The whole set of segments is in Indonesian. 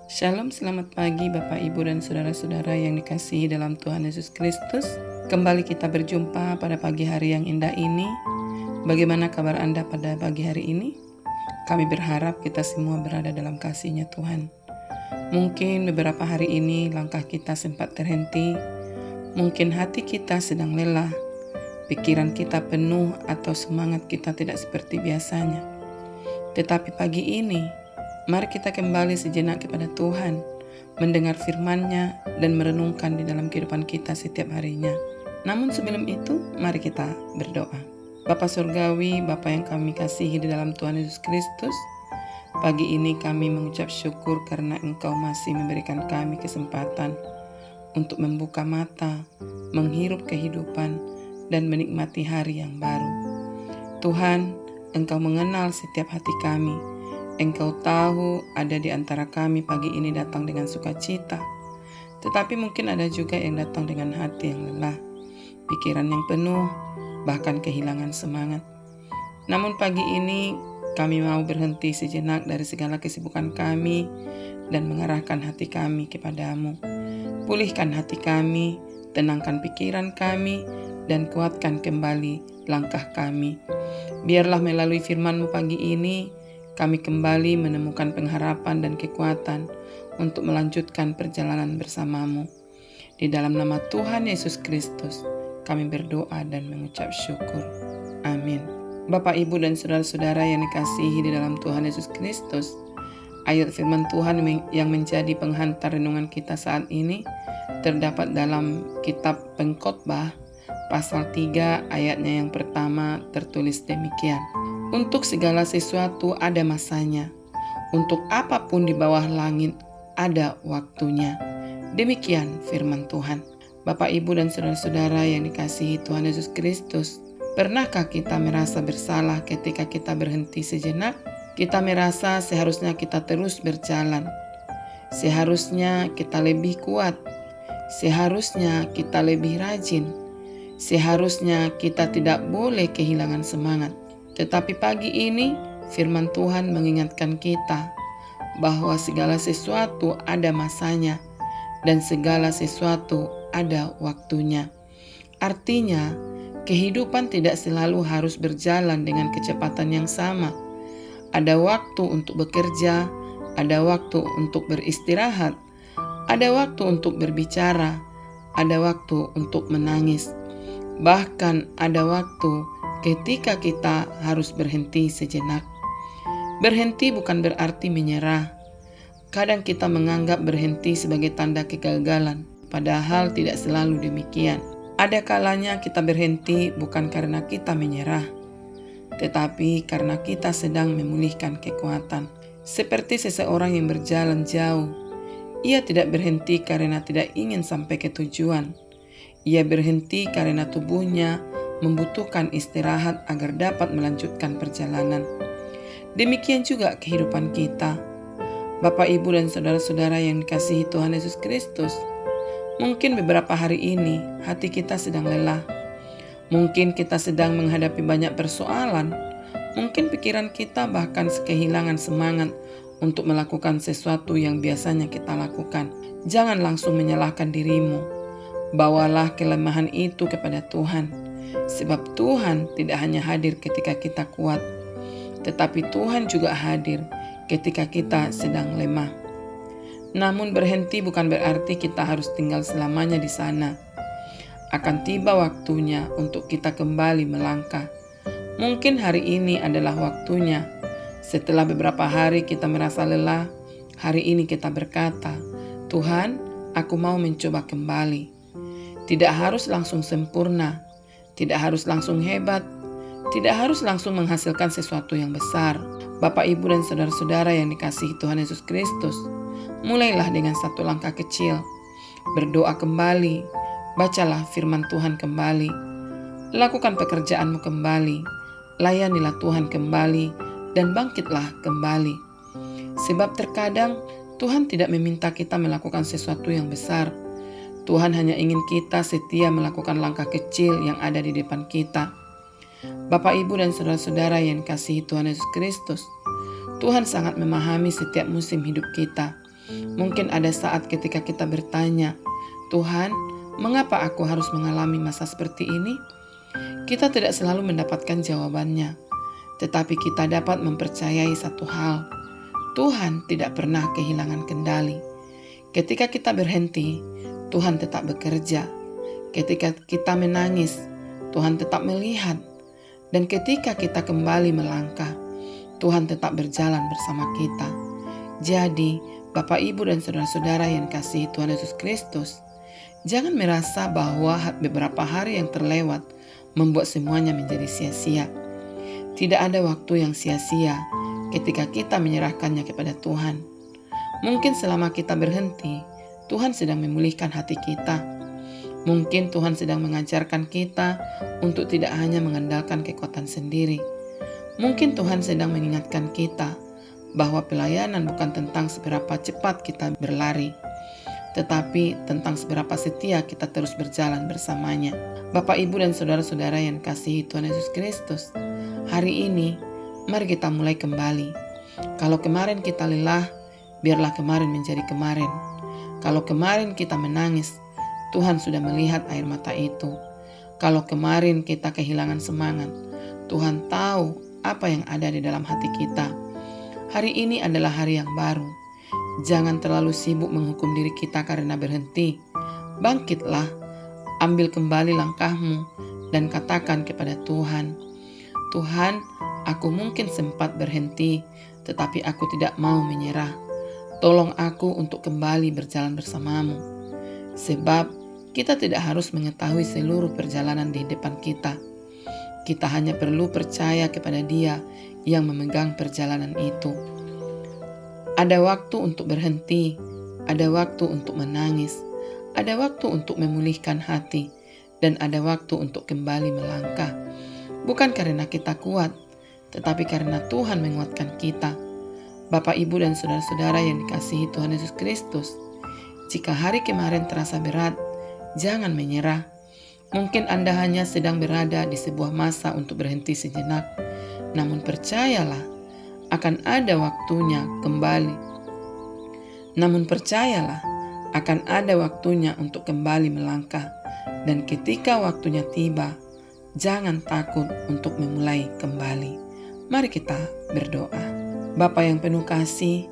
Shalom, selamat pagi Bapak, Ibu, dan saudara-saudara yang dikasihi dalam Tuhan Yesus Kristus. Kembali kita berjumpa pada pagi hari yang indah ini. Bagaimana kabar Anda pada pagi hari ini? Kami berharap kita semua berada dalam kasih-Nya Tuhan. Mungkin beberapa hari ini langkah kita sempat terhenti. Mungkin hati kita sedang lelah, pikiran kita penuh, atau semangat kita tidak seperti biasanya. Tetapi pagi ini, mari kita kembali sejenak kepada Tuhan, mendengar firman-Nya dan merenungkan di dalam kehidupan kita setiap harinya. Namun sebelum itu, mari kita berdoa. Bapa Surgawi, Bapa yang kami kasihi di dalam Tuhan Yesus Kristus, pagi ini kami mengucap syukur karena Engkau masih memberikan kami kesempatan untuk membuka mata, menghirup kehidupan, dan menikmati hari yang baru. Tuhan, Engkau mengenal setiap hati kami. Engkau tahu ada di antara kami pagi ini datang dengan sukacita, tetapi mungkin ada juga yang datang dengan hati yang lelah, pikiran yang penuh, bahkan kehilangan semangat. Namun pagi ini kami mau berhenti sejenak dari segala kesibukan kami dan mengarahkan hati kami kepadamu. Pulihkan hati kami, tenangkan pikiran kami, dan kuatkan kembali langkah kami. Biarlah melalui firman-Mu pagi ini, kami kembali menemukan pengharapan dan kekuatan untuk melanjutkan perjalanan bersama-Mu. Di dalam nama Tuhan Yesus Kristus, kami berdoa dan mengucap syukur. Amin. Bapak, Ibu, dan saudara-saudara yang dikasihi di dalam Tuhan Yesus Kristus, ayat firman Tuhan yang menjadi penghantar renungan kita saat ini terdapat dalam kitab Pengkhotbah, pasal 3 ayatnya yang pertama tertulis demikian. Untuk segala sesuatu ada masanya, untuk apapun di bawah langit ada waktunya. Demikian firman Tuhan. Bapak, Ibu, dan saudara-saudara yang dikasihi Tuhan Yesus Kristus, pernahkah kita merasa bersalah ketika kita berhenti sejenak? Kita merasa seharusnya kita terus berjalan. Seharusnya kita lebih kuat. Seharusnya kita lebih rajin. Seharusnya kita tidak boleh kehilangan semangat. Tetapi pagi ini firman Tuhan mengingatkan kita bahwa segala sesuatu ada masanya dan segala sesuatu ada waktunya. Artinya, kehidupan tidak selalu harus berjalan dengan kecepatan yang sama. Ada waktu untuk bekerja, ada waktu untuk beristirahat, ada waktu untuk berbicara, ada waktu untuk menangis. Bahkan ada waktu ketika kita harus berhenti sejenak. Berhenti bukan berarti menyerah. Kadang kita menganggap berhenti sebagai tanda kegagalan, padahal tidak selalu demikian. Ada kalanya kita berhenti bukan karena kita menyerah, tetapi karena kita sedang memulihkan kekuatan. Seperti seseorang yang berjalan jauh, ia tidak berhenti karena tidak ingin sampai ke tujuan. Ia berhenti karena tubuhnya membutuhkan istirahat agar dapat melanjutkan perjalanan. Demikian juga kehidupan kita. Bapak, Ibu, dan saudara-saudara yang dikasihi Tuhan Yesus Kristus, mungkin beberapa hari ini hati kita sedang lelah. Mungkin kita sedang menghadapi banyak persoalan. Mungkin pikiran kita bahkan kehilangan semangat untuk melakukan sesuatu yang biasanya kita lakukan. Jangan langsung menyalahkan dirimu. Bawalah kelemahan itu kepada Tuhan. Sebab Tuhan tidak hanya hadir ketika kita kuat, tetapi Tuhan juga hadir ketika kita sedang lemah. Namun berhenti bukan berarti kita harus tinggal selamanya di sana. Akan tiba waktunya untuk kita kembali melangkah. Mungkin hari ini adalah waktunya. Setelah beberapa hari kita merasa lelah, hari ini kita berkata, "Tuhan, aku mau mencoba kembali." Tidak harus langsung sempurna. Tidak harus langsung hebat, tidak harus langsung menghasilkan sesuatu yang besar. Bapak, Ibu, dan saudara-saudara yang dikasihi Tuhan Yesus Kristus, mulailah dengan satu langkah kecil. Berdoa kembali, bacalah firman Tuhan kembali, lakukan pekerjaanmu kembali, layanilah Tuhan kembali, dan bangkitlah kembali. Sebab terkadang Tuhan tidak meminta kita melakukan sesuatu yang besar. Tuhan hanya ingin kita setia melakukan langkah kecil yang ada di depan kita. Bapak, Ibu, dan saudara-saudara yang dikasihi Tuhan Yesus Kristus, Tuhan sangat memahami setiap musim hidup kita. Mungkin ada saat ketika kita bertanya, Tuhan, mengapa aku harus mengalami masa seperti ini? Kita tidak selalu mendapatkan jawabannya, tetapi kita dapat mempercayai satu hal. Tuhan tidak pernah kehilangan kendali. Ketika kita berhenti, Tuhan tetap bekerja. Ketika kita menangis, Tuhan tetap melihat. Dan ketika kita kembali melangkah, Tuhan tetap berjalan bersama kita. Jadi, Bapak, Ibu, dan saudara-saudara yang dikasihi Tuhan Yesus Kristus, jangan merasa bahwa beberapa hari yang terlewat membuat semuanya menjadi sia-sia. Tidak ada waktu yang sia-sia ketika kita menyerahkannya kepada Tuhan. Mungkin selama kita berhenti, Tuhan sedang memulihkan hati kita. Mungkin Tuhan sedang mengajarkan kita untuk tidak hanya mengandalkan kekuatan sendiri. Mungkin Tuhan sedang mengingatkan kita bahwa pelayanan bukan tentang seberapa cepat kita berlari, tetapi tentang seberapa setia kita terus berjalan bersamanya. Bapak, Ibu, dan saudara-saudara yang dikasihi Tuhan Yesus Kristus, hari ini mari kita mulai kembali. Kalau kemarin kita lelah, biarlah kemarin menjadi kemarin. Kalau kemarin kita menangis, Tuhan sudah melihat air mata itu. Kalau kemarin kita kehilangan semangat, Tuhan tahu apa yang ada di dalam hati kita. Hari ini adalah hari yang baru. Jangan terlalu sibuk menghukum diri kita karena berhenti. Bangkitlah, ambil kembali langkahmu, dan katakan kepada Tuhan, Tuhan, aku mungkin sempat berhenti, tetapi aku tidak mau menyerah. Tolong aku untuk kembali berjalan bersamamu. Sebab kita tidak harus mengetahui seluruh perjalanan di depan kita. Kita hanya perlu percaya kepada Dia yang memegang perjalanan itu. Ada waktu untuk berhenti, ada waktu untuk menangis, ada waktu untuk memulihkan hati, dan ada waktu untuk kembali melangkah. Bukan karena kita kuat, tetapi karena Tuhan menguatkan kita. Bapak, Ibu, dan saudara-saudara yang dikasihi Tuhan Yesus Kristus, jika hari kemarin terasa berat, jangan menyerah. Mungkin Anda hanya sedang berada di sebuah masa untuk berhenti sejenak, namun percayalah, akan ada waktunya kembali. Namun percayalah, akan ada waktunya untuk kembali melangkah. Dan ketika waktunya tiba, jangan takut untuk memulai kembali. Mari kita berdoa. Bapa yang penuh kasih,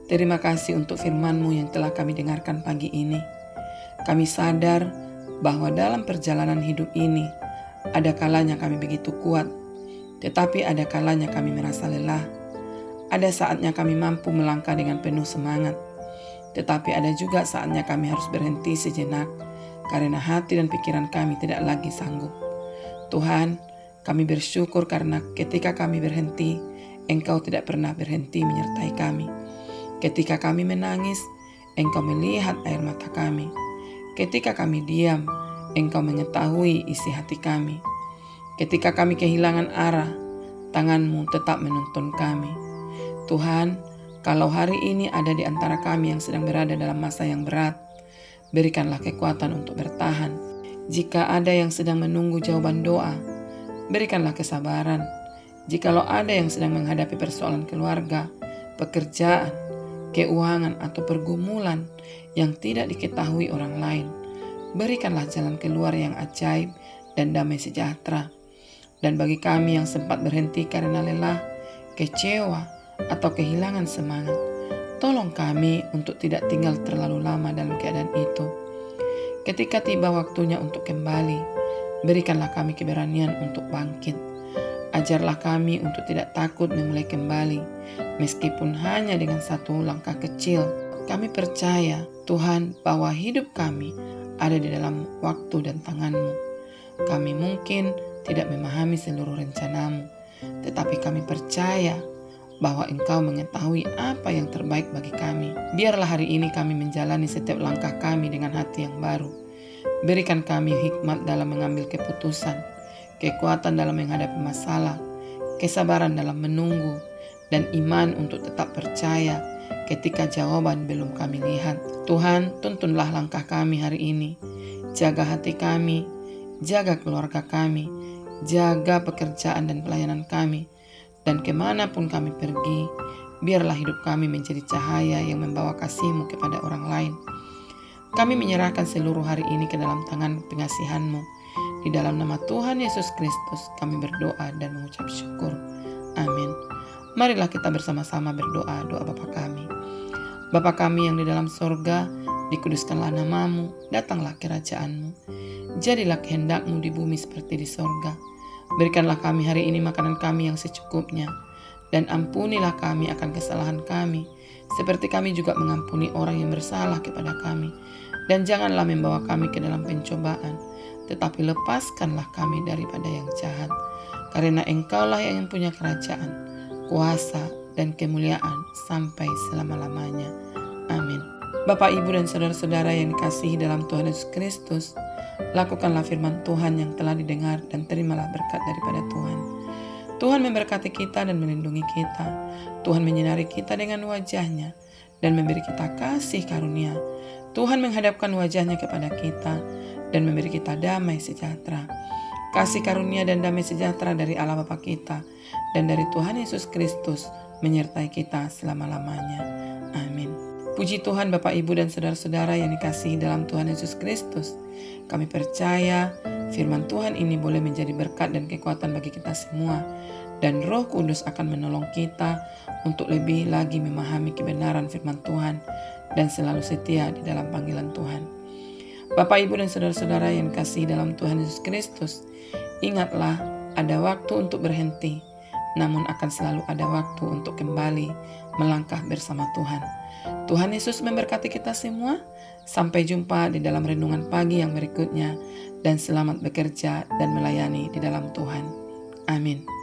terima kasih untuk firman-Mu yang telah kami dengarkan pagi ini. Kami sadar bahwa dalam perjalanan hidup ini, ada kalanya kami begitu kuat, tetapi ada kalanya kami merasa lelah. Ada saatnya kami mampu melangkah dengan penuh semangat, tetapi ada juga saatnya kami harus berhenti sejenak, karena hati dan pikiran kami tidak lagi sanggup. Tuhan, kami bersyukur karena ketika kami berhenti, Engkau tidak pernah berhenti menyertai kami. Ketika kami menangis, Engkau melihat air mata kami. Ketika kami diam, Engkau mengetahui isi hati kami. Ketika kami kehilangan arah, tangan-Mu tetap menuntun kami. Tuhan, kalau hari ini ada di antara kami yang sedang berada dalam masa yang berat, berikanlah kekuatan untuk bertahan. Jika ada yang sedang menunggu jawaban doa, berikanlah kesabaran. Jikalau ada yang sedang menghadapi persoalan keluarga, pekerjaan, keuangan, atau pergumulan yang tidak diketahui orang lain, berikanlah jalan keluar yang ajaib dan damai sejahtera. Dan bagi kami yang sempat berhenti karena lelah, kecewa, atau kehilangan semangat, tolong kami untuk tidak tinggal terlalu lama dalam keadaan itu. Ketika tiba waktunya untuk kembali, berikanlah kami keberanian untuk bangkit. Ajarlah kami untuk tidak takut memulai kembali, meskipun hanya dengan satu langkah kecil. Kami percaya, Tuhan, bahwa hidup kami ada di dalam waktu dan tangan-Mu. Kami mungkin tidak memahami seluruh rencana-Mu, tetapi kami percaya bahwa Engkau mengetahui apa yang terbaik bagi kami. Biarlah hari ini kami menjalani setiap langkah kami dengan hati yang baru. Berikan kami hikmat dalam mengambil keputusan, kekuatan dalam menghadapi masalah, kesabaran dalam menunggu, dan iman untuk tetap percaya ketika jawaban belum kami lihat. Tuhan, tuntunlah langkah kami hari ini. Jaga hati kami, jaga keluarga kami, jaga pekerjaan dan pelayanan kami. Dan kemanapun kami pergi, Biarlah hidup kami menjadi cahaya yang membawa kasih-Mu kepada orang lain. Kami menyerahkan seluruh hari ini ke dalam tangan pengasihan-Mu. Di dalam nama Tuhan Yesus Kristus kami berdoa dan mengucap syukur. Amin. Marilah kita bersama-sama berdoa doa Bapa kami. Bapa kami yang di dalam sorga, dikuduskanlah nama-Mu, datanglah kerajaan-Mu. Jadilah kehendak-Mu di bumi seperti di sorga. Berikanlah kami hari ini makanan kami yang secukupnya, dan ampunilah kami akan kesalahan kami, seperti kami juga mengampuni orang yang bersalah kepada kami. Dan janganlah membawa kami ke dalam pencobaan, tetapi lepaskanlah kami daripada yang jahat. Karena Engkaulah yang punya kerajaan, kuasa, dan kemuliaan sampai selama-lamanya. Amin. Bapak, Ibu, dan saudara-saudara yang dikasihi dalam Tuhan Yesus Kristus, lakukanlah firman Tuhan yang telah didengar dan terimalah berkat daripada Tuhan. Tuhan memberkati kita dan melindungi kita. Tuhan menyinari kita dengan wajah-Nya dan memberi kita kasih karunia. Tuhan menghadapkan wajah-Nya kepada kita dan memberi kita damai sejahtera. Kasih karunia dan damai sejahtera dari Allah Bapa kita dan dari Tuhan Yesus Kristus menyertai kita selama-lamanya. Amin. Puji Tuhan Bapak, Ibu, dan saudara-saudara yang dikasihi dalam Tuhan Yesus Kristus. Kami percaya firman Tuhan ini boleh menjadi berkat dan kekuatan bagi kita semua. Dan Roh Kudus akan menolong kita untuk lebih lagi memahami kebenaran firman Tuhan dan selalu setia di dalam panggilan Tuhan. Bapak, Ibu, dan saudara-saudara yang dikasihi dalam Tuhan Yesus Kristus, ingatlah ada waktu untuk berhenti, namun akan selalu ada waktu untuk kembali melangkah bersama Tuhan. Tuhan Yesus memberkati kita semua. Sampai jumpa di dalam renungan pagi yang berikutnya, dan selamat bekerja dan melayani di dalam Tuhan. Amin.